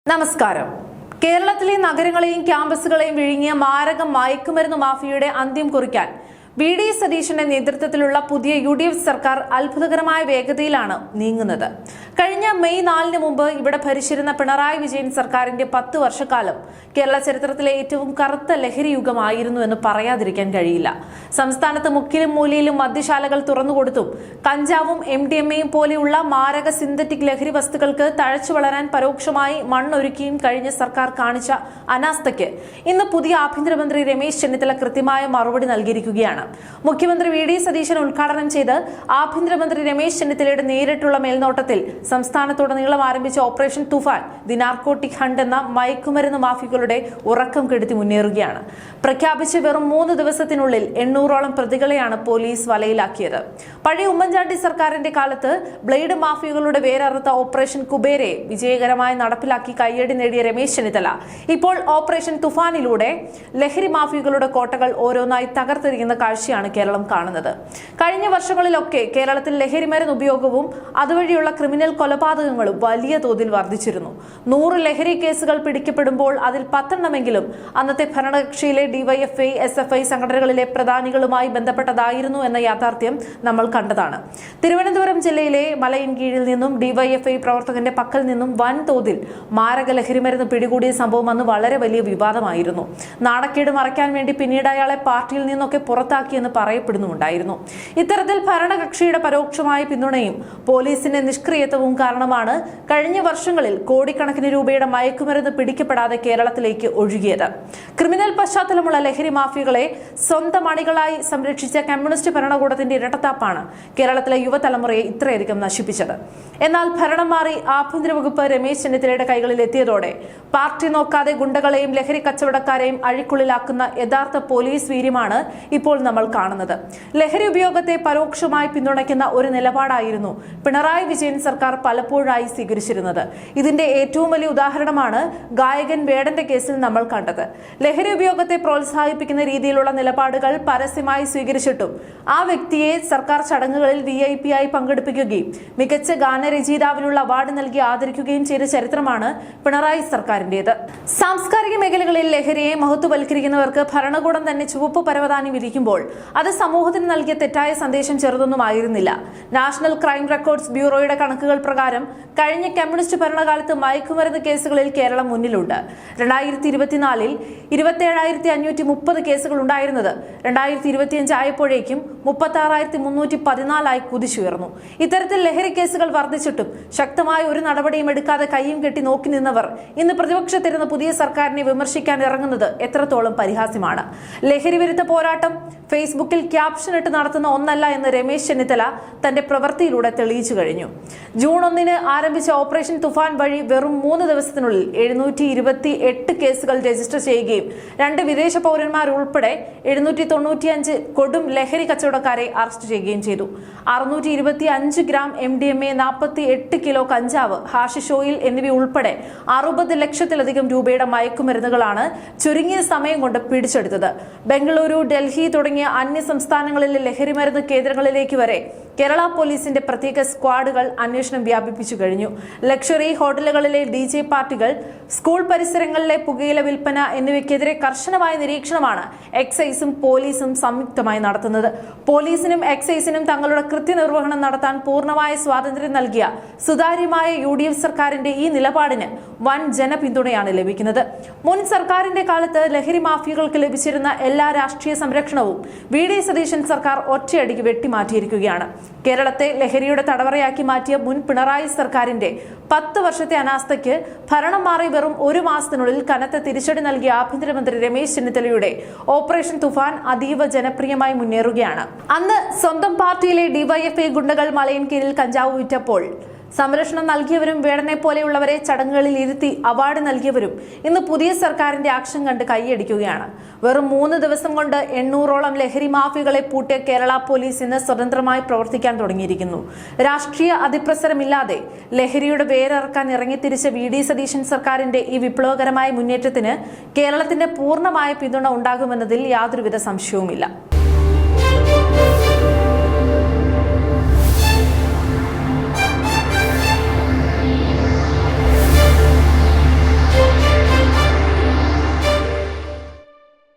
നമസ്കാരം. കേരളത്തിലെ നഗരങ്ങളെയും ക്യാമ്പസുകളെയും വിഴുങ്ങിയ മാരക മയക്കുമരുന്ന് മാഫിയയുടെ അന്ത്യം കുറിക്കാൻ വി.ഡി. സതീശന്റെ നേതൃത്വത്തിലുള്ള പുതിയ യു.ഡി.എഫ് സർക്കാർ അത്ഭുതകരമായ വേഗതയിലാണ് നീങ്ങുന്നത്. കഴിഞ്ഞ മെയ് 4 മുമ്പ് ഇവിടെ ഭരിച്ചിരുന്ന പിണറായി വിജയൻ സർക്കാരിന്റെ 10 വർഷക്കാലം കേരള ചരിത്രത്തിലെ ഏറ്റവും കറുത്ത ലഹരി യുഗമായിരുന്നു എന്ന് പറയാതിരിക്കാൻ കഴിയില്ല. സംസ്ഥാനത്ത് മുക്കിലും മൂലയിലും മദ്യശാലകൾ തുറന്നുകൊടുത്തും കഞ്ചാവും MDMAയും പോലെയുള്ള മാരക സിന്തറ്റിക് ലഹരി വസ്തുക്കൾക്ക് തഴച്ചു വളരാൻ പരോക്ഷമായി മണ്ണൊരുക്കിയും കഴിഞ്ഞ സർക്കാർ കാണിച്ച അനാസ്ഥയ്ക്ക് ഇന്ന് പുതിയ ആഭ്യന്തരമന്ത്രി രമേശ് ചെന്നിത്തല കൃത്യമായ മറുപടി നൽകിയിരിക്കുകയാണ്. മുഖ്യമന്ത്രി വി.ഡി. സതീശൻ ഉദ്ഘാടനം ചെയ്ത് ആഭ്യന്തരമന്ത്രി രമേശ് ചെന്നിത്തലയുടെ നേരിട്ടുള്ള മേൽനോട്ടത്തിൽ സംസ്ഥാനത്തുടനീളം ആരംഭിച്ച operation Toofan the narcotic hunt എന്ന മയക്കുമരുന്ന് മാഫിയകളുടെ ഉറക്കം കെടുത്തി മുന്നേറുകയാണ്. പ്രഖ്യാപിച്ച് വെറും 3 ദിവസത്തിനുള്ളിൽ 800ഓളം പ്രതികളെയാണ് പോലീസ് വലയിലാക്കിയത്. പഴയ ഉമ്മൻചാണ്ടി സർക്കാരിന്റെ കാലത്ത് ബ്ലേഡ് മാഫിയകളുടെ വേരറുത്ത ഓപ്പറേഷൻ കുബേരയെ വിജയകരമായി നടപ്പിലാക്കി കയ്യടി നേടിയ രമേശ് ചെന്നിത്തല ഇപ്പോൾ ഓപ്പറേഷൻ തുഫാനിലൂടെ ലഹരി മാഫിയകളുടെ കോട്ടകൾ ഓരോന്നായി തകർത്തെറിയുന്ന കാഴ്ചയാണ് കേരളം കാണുന്നത്. കഴിഞ്ഞ വർഷങ്ങളിലൊക്കെ കേരളത്തിൽ ലഹരിമരുന്ന് ഉപയോഗവും അതുവഴിയുള്ള ക്രിമിനൽ കൊലപാതകങ്ങളും വലിയ തോതിൽ വർദ്ധിച്ചിരുന്നു. 100 ലഹരി കേസുകൾ പിടിക്കപ്പെടുമ്പോൾ അതിൽ 10 എണ്ണമെങ്കിലും അന്നത്തെ ഭരണകക്ഷിയിലെ DYFI, SFI സംഘടനകളിലെ പ്രധാനികളുമായി ബന്ധപ്പെട്ടതായിരുന്നു എന്ന യാഥാർത്ഥ്യം നമ്മൾ കണ്ടതാണ്. തിരുവനന്തപുരം ജില്ലയിലെ മലയൻകീഴിൽ നിന്നും DYFI പ്രവർത്തകന്റെ പക്കൽ നിന്നും വൻതോതിൽ മാരക ലഹരിമരുന്ന് പിടികൂടിയ സംഭവം അന്ന് വളരെ വലിയ വിവാദമായിരുന്നു. നാണക്കേട് മറയ്ക്കാൻ വേണ്ടി പിന്നീട് അയാളെ പാർട്ടിയിൽ നിന്നൊക്കെ പുറത്താക്കിയെന്ന് പറയപ്പെടുന്നുണ്ടായിരുന്നു. ഇത്തരത്തിൽ ഭരണകക്ഷിയുടെ പരോക്ഷമായ പിന്തുണയും പോലീസിന്റെ നിഷ്ക്രിയത്വവും കാരണമാണ് കഴിഞ്ഞ വർഷങ്ങളിൽ കോടിക്കണക്കിന് രൂപയുടെ മയക്കുമരുന്ന് പിടിക്കപ്പെടാതെ കേരളത്തിലേക്ക് ഒഴുകിയത്. ക്രിമിനൽ പശ്ചാത്തലമുള്ള ലഹരി മാഫിയകളെ സ്വന്തം അണികളായി സംരക്ഷിച്ച കമ്മ്യൂണിസ്റ്റ് ഭരണകൂടത്തിന്റെ ഇരട്ടത്താപ്പാണ് കേരളത്തിലെ യുവതലമുറയെ ഇത്രയധികം നശിപ്പിച്ചത്. എന്നാൽ ഭരണം മാറി ആഭ്യന്തര വകുപ്പ് രമേശ് ചെന്നിത്തലയുടെ കൈകളിൽ എത്തിയതോടെ പാർട്ടി നോക്കാതെ ഗുണ്ടകളെയും ലഹരി കച്ചവടക്കാരെയും അഴിക്കുള്ളിലാക്കുന്ന യഥാർത്ഥ പോലീസ് വീര്യമാണ് ഇപ്പോൾ നമ്മൾ കാണുന്നത്. ലഹരി ഉപയോഗത്തെ പരോക്ഷമായി പിന്തുണയ്ക്കുന്ന ഒരു നിലപാടായിരുന്നു പിണറായി വിജയൻ സർക്കാർ പലപ്പോഴായി സ്വീകരിച്ചിരുന്നത്. ഇതിന്റെ ഏറ്റവും വലിയ ഉദാഹരണമാണ് ഗായകൻ വേടന്റെ കേസിൽ നമ്മൾ കണ്ടത്. ലഹരി ഉപയോഗത്തെ പ്രോത്സാഹിപ്പിക്കുന്ന രീതിയിലുള്ള നിലപാടുകൾ പരസ്യമായി സ്വീകരിച്ചിട്ടും ആ വ്യക്തിയെ സർക്കാർ ചടങ്ങുകളിൽ VIP ആയി പങ്കെടുപ്പിക്കുകയും മികച്ച ഗാനരചയിതാവിനുള്ള അവാർഡ് നൽകി ആദരിക്കുകയും ചെയ്ത ചരിത്രമാണ് പിണറായി സർക്കാരിന്റേത്. സാംസ്കാരിക മേഖലകളിൽ ലഹരിയെ മഹത്വവൽക്കരിക്കുന്നവർക്ക് ഭരണകൂടം തന്നെ ചുവപ്പ് പരവതാനി വിധിക്കുമ്പോൾ അത് സമൂഹത്തിന് നൽകിയ തെറ്റായ സന്ദേശം ചെറുതൊന്നുമായിരുന്നില്ല. നാഷണൽ ക്രൈം റെക്കോർഡ്സ് ബ്യൂറോയുടെ കണക്കുകൾ പ്രകാരം കഴിഞ്ഞ കമ്മ്യൂണിസ്റ്റ് ഭരണകാലത്ത് മയക്കുമരുന്ന് കേസുകളിൽ കേരളം മുന്നിലുണ്ട്. 2024 27,530 കേസുകൾ ഉണ്ടായിരുന്നത് 2025 ആയപ്പോഴേക്കും 36,314 കുതിച്ചുയർന്നു. ഇത്തരത്തിൽ ലഹരി കേസുകൾ വർദ്ധിച്ചിട്ടും ശക്തമായ ഒരു നടപടിയും എടുക്കാതെ കൈയും കെട്ടി നോക്കി നിന്നവർ ഇന്ന് പ്രതിപക്ഷത്തിരുന്ന പുതിയ സർക്കാരിനെ വിമർശിക്കാൻ ഇറങ്ങുന്നത് എത്രത്തോളം പരിഹാസ്യമാണ്. ലഹരി വിരുദ്ധ പോരാട്ടം ഫേസ്ബുക്കിൽ ക്യാപ്ഷൻ ഇട്ട് നടത്തുന്ന ഒന്നല്ല എന്ന് രമേശ് ചെന്നിത്തല തന്റെ പ്രവൃത്തിയിലൂടെ തെളിയിച്ചു കഴിഞ്ഞു. ജൂൺ 1 ആരംഭിച്ച ഓപ്പറേഷൻ തുഫാൻ വഴി വെറും 3 ദിവസത്തിനുള്ളിൽ 728 കേസുകൾ രജിസ്റ്റർ ചെയ്യുകയും 2 വിദേശ പൗരന്മാരുൾപ്പെടെ 795 കൊടും ലഹരി കച്ചവടക്കാരെ അറസ്റ്റ് ചെയ്യുകയും ചെയ്തു. 625 ഗ്രാം MDMA, 48 കിലോ കഞ്ചാവ്, ഹാഷിഷ് ഓയിൽ എന്നിവയുൾപ്പെടെ 60 ലക്ഷത്തിലധികം രൂപയുടെ മയക്കുമരുന്നുകളാണ് ചുരുങ്ങിയ സമയം കൊണ്ട് പിടിച്ചെടുത്തത്. ബംഗളൂരു, ഡൽഹി തുടങ്ങിയ അന്യ സംസ്ഥാനങ്ങളിലെ ലഹരിമരുന്ന് കേന്ദ്രങ്ങളിലേക്ക് വരെ കേരള പോലീസിന്റെ പ്രത്യേക സ്ക്വാഡുകൾ അന്വേഷണം വ്യാപിപ്പിച്ചു കഴിഞ്ഞു. ലക്ഷറി ഹോട്ടലുകളിലെ DJ പാർട്ടികൾ, സ്കൂൾ പരിസരങ്ങളിലെ പുകയില വിൽപ്പന എന്നിവയ്ക്കെതിരെ കർശനമായ നിരീക്ഷണമാണ് എക്സൈസും പോലീസും സംയുക്തമായി നടത്തുന്നത്. പോലീസിനും എക്സൈസിനും തങ്ങളുടെ കൃത്യനിർവഹണം നടത്താൻ പൂർണ്ണമായ സ്വാതന്ത്ര്യം നൽകിയ സുതാര്യമായ UDF സർക്കാരിന്റെ ഈ നിലപാടിന് വൻ ജനപിന്തുണയാണ് ലഭിക്കുന്നത്. മുൻ സർക്കാരിന്റെ കാലത്ത് ലഹരി മാഫിയകൾക്ക് ലഭിച്ചിരുന്ന എല്ലാ രാഷ്ട്രീയ സംരക്ഷണവും വി.ഡി. സതീശൻ സർക്കാർ ഒറ്റയടിക്ക് വെട്ടിമാറ്റിയിരിക്കുകയാണ്. കേരളത്തെ ലഹരിയുടെ തടവറയാക്കി മാറ്റിയ മുൻ പിണറായി സർക്കാരിന്റെ 10 വർഷത്തെ അനാസ്ഥയ്ക്ക് ഭരണം മാറി വെറും 1 മാസത്തിനുള്ളിൽ കനത്ത തിരിച്ചടി നൽകിയ ആഭ്യന്തരമന്ത്രി രമേശ് ചെന്നിത്തലയുടെ ഓപ്പറേഷൻ തുഫാൻ അതീവ ജനപ്രിയമായി മുന്നേറുകയാണ്. അന്ന് സ്വന്തം പാർട്ടിയിലെ DYFI ഗുണ്ടകൾ മലയൻകീഴിൽ കഞ്ചാവ് വിറ്റപ്പോൾ സംരക്ഷണം നൽകിയവരും വേടനെ പോലെയുള്ളവരെ ചടങ്ങുകളിൽ ഇരുത്തി അവാർഡ് നൽകിയവരും ഇന്ന് പുതിയ സർക്കാരിന്റെ ആക്ഷൻ കണ്ട് കൈയടിക്കുകയാണ്. വെറും 3 ദിവസം കൊണ്ട് 800ഓളം ലഹരി മാഫിയകളെ പൂട്ടിയ കേരള പോലീസ് ഇന്ന് സ്വതന്ത്രമായി പ്രവർത്തിക്കാൻ തുടങ്ങിയിരിക്കുന്നു. രാഷ്ട്രീയ അതിപ്രസരമില്ലാതെ ലഹരിയുടെ വേരറക്കാൻ ഇറങ്ങിത്തിരിച്ച വി.ഡി. സതീശൻ സർക്കാരിന്റെ ഈ വിപ്ലവകരമായ മുന്നേറ്റത്തിന് കേരളത്തിന്റെ പൂർണ്ണമായ പിന്തുണ ഉണ്ടാകുമെന്നതിൽ യാതൊരുവിധ സംശയവുമില്ല.